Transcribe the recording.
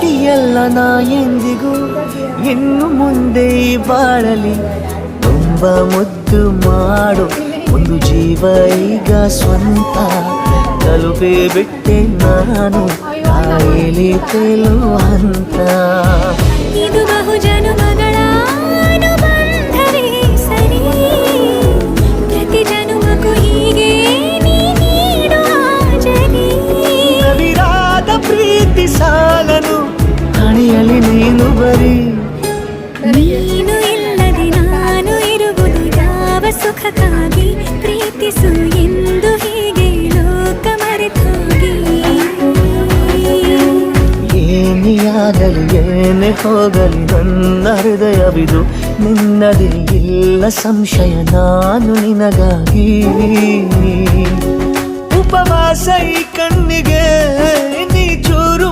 ಪ್ರೀತಿಯಲ್ಲ ನಾ ಎಂದಿಗೂ ಇನ್ನು ಮುಂದೆ ಬಾಳಲಿ ತುಂಬ ಮುದ್ದು ಮಾಡು ಒಂದು ಜೀವ ಈಗ ಸ್ವಂತ ತಲುಪೇ ಬಿಟ್ಟೆ ನಾನು ಕಾಯಿಲೆ ತೇಲುವ ಹಂತ ಇದು ಬಹು ಜನುಮಗಳ ಅನುಬಂಧವೇ ಸರಿ ಪ್ರತಿ ಜನುಮಕ್ಕೂ ಹೀಗೆ ನೀಡು ಹಾಜರಿ ನವಿರಾದ ಪ್ರೀತಿ ಸಾಲನು ಹಣೆಯಲ್ಲಿ ನೀನು ಬರೀ ನೀನು ಇಲ್ಲದೆ ನಾನು ಇರುವುದು ಯಾವ ಸುಖಕ್ಕಾಗಿ ಪ್ರೀತಿಸು ಎಂದು ಹೀಗೆ ಲೋಕ ಮರೆತೋಗಿ ಏನೇ ಆಗಲಿ ಏನೇ ಹೋಗಲಿ ನನ್ನ ಹೃದಯವಿದು ನಿನ್ನದೇ ಇಲ್ಲ ಸಂಶಯ ನಾನು ನಿನಗಾಗಿ ಉಪವಾಸ ಈ ಕಣ್ಣಿಗೆ ನೀ ಚೂರು